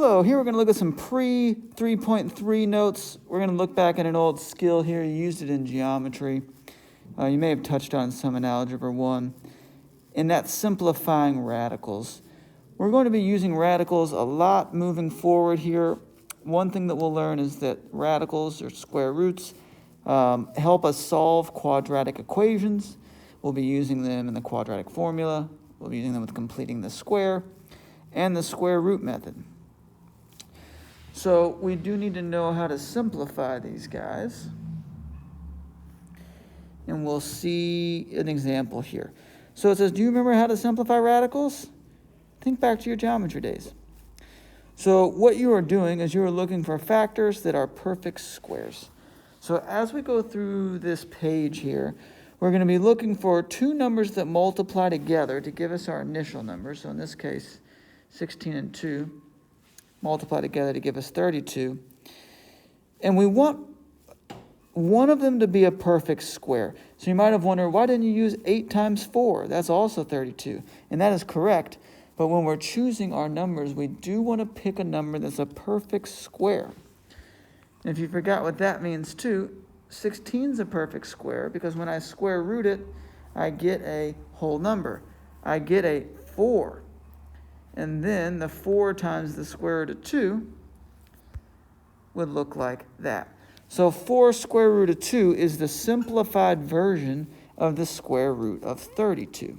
Hello, here we're going to look at some pre-3.3 notes. We're going to look back at an old skill here. You used it in geometry. You may have touched on some in Algebra 1. And that's simplifying radicals. We're going to be using radicals a lot moving forward here. One thing that we'll learn is that radicals, or square roots, help us solve quadratic equations. We'll be using them in the quadratic formula. We'll be using them with completing the square and the square root method. So we do need to know how to simplify these guys. And we'll see an example here. So it says, do you remember how to simplify radicals? Think back to your geometry days. So what you are doing is you are looking for factors that are perfect squares. So as we go through this page here, we're going to be looking for two numbers that multiply together to give us our initial number. So in this case, 16 and 2 multiply together to give us 32. And we want one of them to be a perfect square. So you might have wondered, why didn't you use 8 times 4? That's also 32. And that is correct. But when we're choosing our numbers, we do want to pick a number that's a perfect square. And if you forgot what that means too, 16 is a perfect square because when I square root it, I get a whole number. I get a 4. And then the 4 times the square root of 2 would look like that. So 4 square root of 2 is the simplified version of the square root of 32.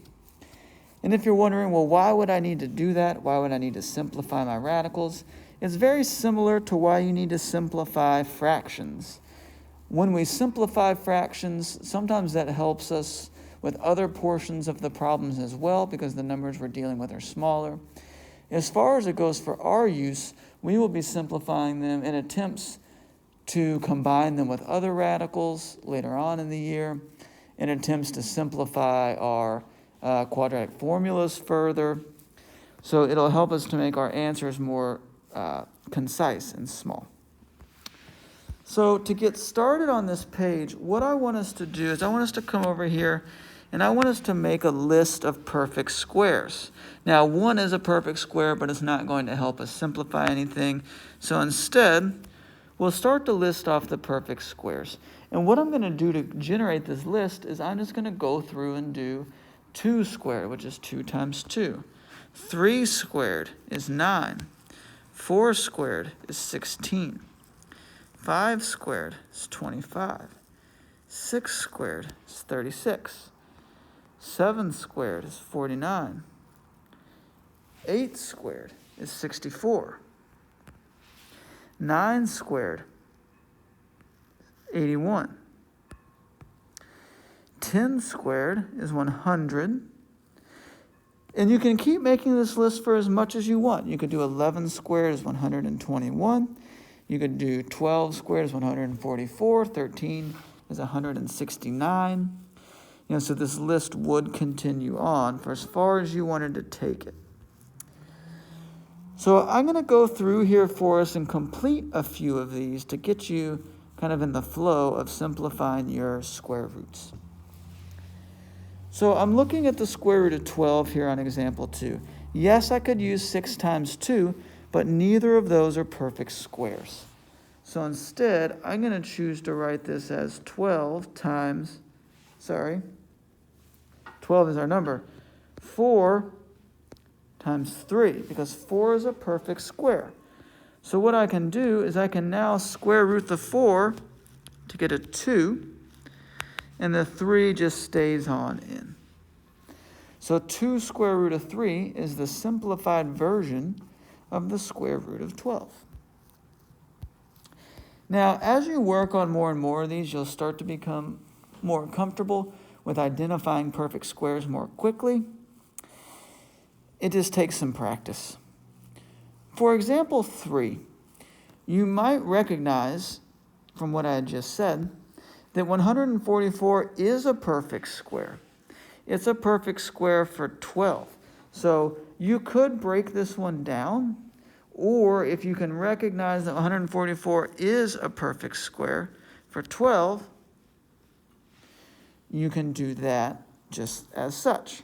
And if you're wondering, well, why would I need to do that? Why would I need to simplify my radicals? It's very similar to why you need to simplify fractions. When we simplify fractions, sometimes that helps us with other portions of the problems as well because the numbers we're dealing with are smaller. As far as it goes for our use, we will be simplifying them in attempts to combine them with other radicals later on in the year, in attempts to simplify our quadratic formulas further. So it'll help us to make our answers more concise and small. So to get started on this page, what I want us to do is I want us to come over here and I want us to make a list of perfect squares. Now, 1 is a perfect square, but it's not going to help us simplify anything. So instead, we'll start to list off the perfect squares. And what I'm going to do to generate this list is I'm just going to go through and do 2 squared, which is 2 times 2. 3 squared is 9. 4 squared is 16. 5 squared is 25. 6 squared is 36. 7 squared is 49. 8 squared is 64. 9 squared is 81. 10 squared is 100. And you can keep making this list for as much as you want. You could do 11 squared is 121. You could do 12 squared is 144. 13 is 169. So this list would continue on for as far as you wanted to take it. So I'm going to go through here for us and complete a few of these to get you kind of in the flow of simplifying your square roots. So I'm looking at the square root of 12 here on example 2. Yes, I could use 6 times 2, but neither of those are perfect squares. So instead, I'm going to choose to write this as 12 is our number, 4 times 3, because 4 is a perfect square. So what I can do is I can now square root the 4 to get a 2, and the 3 just stays on in. So 2 square root of 3 is the simplified version of the square root of 12. Now, as you work on more and more of these, you'll start to become more comfortable with identifying perfect squares more quickly. It just takes some practice. For example 3, you might recognize from what I had just said that 144 is a perfect square. It's a perfect square for 12. So you could break this one down, or if you can recognize that 144 is a perfect square for 12, you can do that just as such.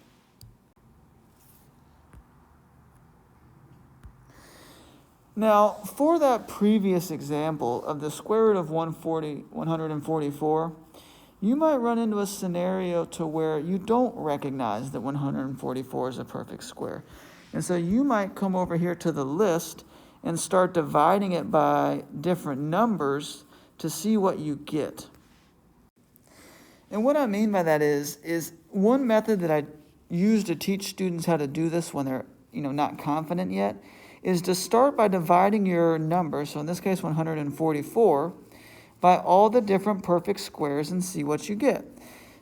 Now, for that previous example of the square root of 144, you might run into a scenario to where you don't recognize that 144 is a perfect square. And so you might come over here to the list and start dividing it by different numbers to see what you get. And what I mean by that is one method that I use to teach students how to do this when they're not confident yet is to start by dividing your number, so in this case 144, by all the different perfect squares and see what you get.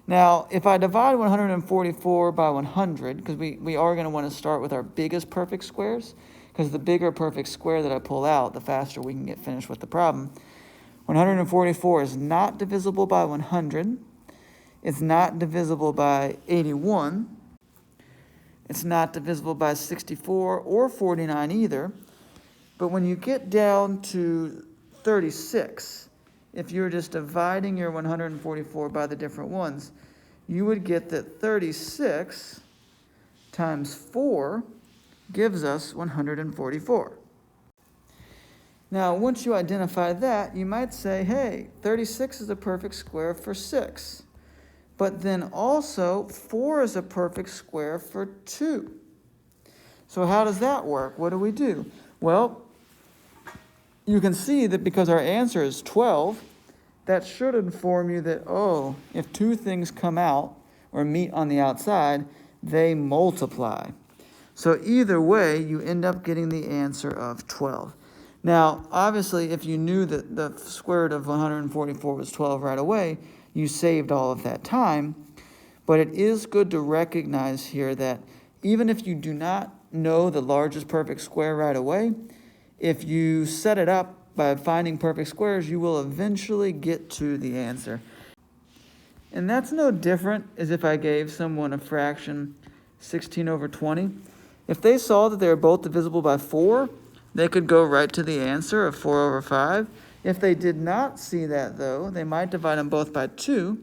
Now, if I divide 144 by 100, because we are going to want to start with our biggest perfect squares, because the bigger perfect square that I pull out, the faster we can get finished with the problem. 144 is not divisible by 100. It's not divisible by 81. It's not divisible by 64 or 49 either. But when you get down to 36, if you're just dividing your 144 by the different ones, you would get that 36 times 4 gives us 144. Now, once you identify that, you might say, hey, 36 is a perfect square for 6. But then also, 4 is a perfect square for 2. So how does that work? What do we do? Well, you can see that because our answer is 12, that should inform you that, if two things come out or meet on the outside, they multiply. So either way, you end up getting the answer of 12. Now, obviously, if you knew that the square root of 144 was 12 right away, you saved all of that time. But it is good to recognize here that even if you do not know the largest perfect square right away, if you set it up by finding perfect squares, you will eventually get to the answer. And that's no different as if I gave someone a fraction 16 over 20. If they saw that they were both divisible by 4, they could go right to the answer of 4 over 5. If they did not see that, though, they might divide them both by 2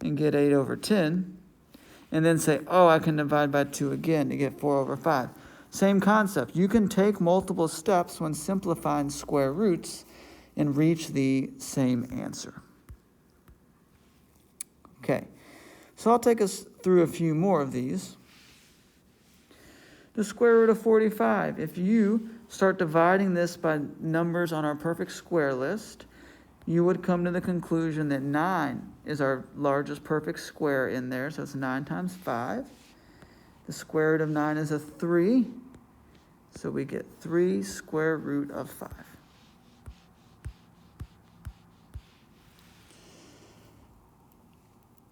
and get 8 over 10, and then say, I can divide by 2 again to get 4 over 5. Same concept. You can take multiple steps when simplifying square roots and reach the same answer. Okay, so I'll take us through a few more of these. The square root of 45. If you start dividing this by numbers on our perfect square list, you would come to the conclusion that 9 is our largest perfect square in there, so it's 9 times 5. The square root of 9 is a 3, so we get 3 square root of 5.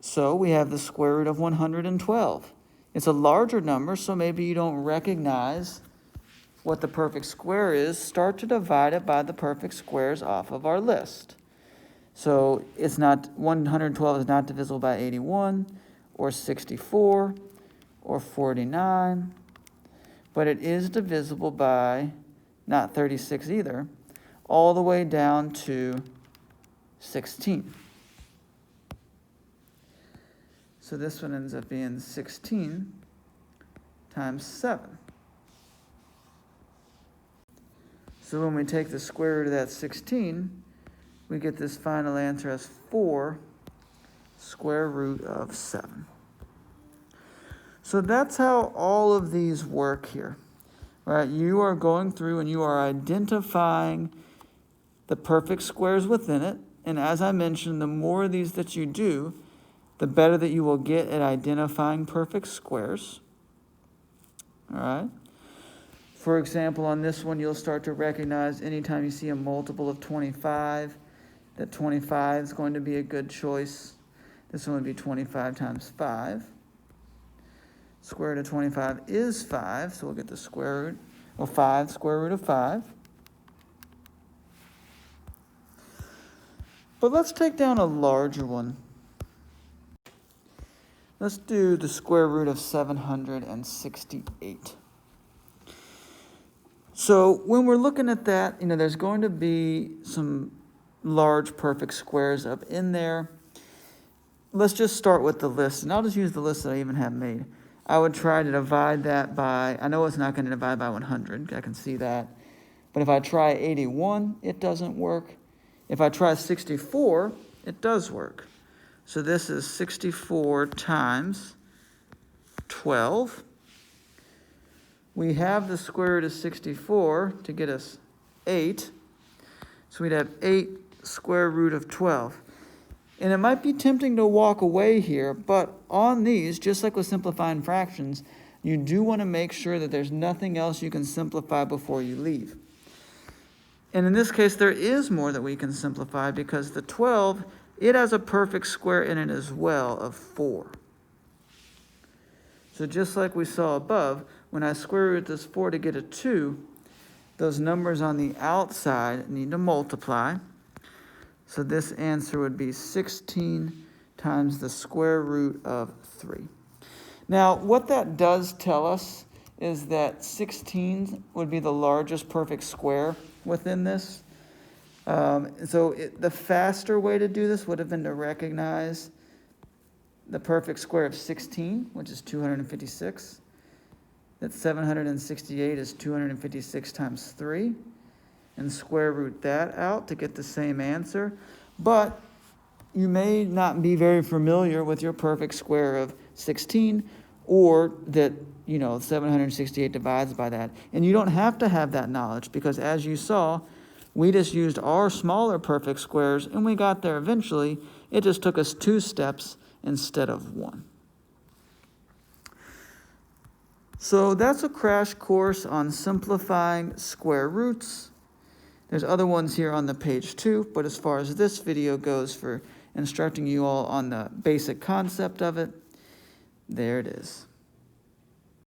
So we have the square root of 112. It's a larger number, so maybe you don't recognize what the perfect square is. Start to divide it by the perfect squares off of our list. So 112 is not divisible by 81 or 64 or 49, but it is divisible by not 36 either, all the way down to 16. So this one ends up being 16 times 7. So when we take the square root of that 16, we get this final answer as 4 square root of 7. So that's how all of these work here. Right? You are going through and you are identifying the perfect squares within it. And as I mentioned, the more of these that you do, the better that you will get at identifying perfect squares. All right. For example, on this one, you'll start to recognize anytime you see a multiple of 25, that 25 is going to be a good choice. This one would be 25 times 5. Square root of 25 is 5, so we'll get the square root, 5 square root of 5. But let's take down a larger one. Let's do the square root of 768. So when we're looking at that, there's going to be some large perfect squares up in there. Let's just start with the list, and I'll just use the list that I even have made. I would try to divide that by, I know it's not going to divide by 100, I can see that. But if I try 81, it doesn't work. If I try 64, it does work. So this is 64 times 12. We have the square root of 64 to get us 8. So we'd have 8 square root of 12. And it might be tempting to walk away here, but on these, just like with simplifying fractions, you do want to make sure that there's nothing else you can simplify before you leave. And in this case, there is more that we can simplify because the 12, it has a perfect square in it as well of 4. So just like we saw above, when I square root this 4 to get a 2, those numbers on the outside need to multiply. So this answer would be 16 times the square root of 3. Now, what that does tell us is that 16 would be the largest perfect square within this. The faster way to do this would have been to recognize the perfect square of 16, which is 256. That 768 is 256 times 3. And square root that out to get the same answer. But you may not be very familiar with your perfect square of 16, or that, 768 divides by that. And you don't have to have that knowledge, because as you saw, we just used our smaller perfect squares and we got there eventually. It just took us 2 steps instead of 1. So that's a crash course on simplifying square roots. There's other ones here on the page too, but as far as this video goes for instructing you all on the basic concept of it, there it is.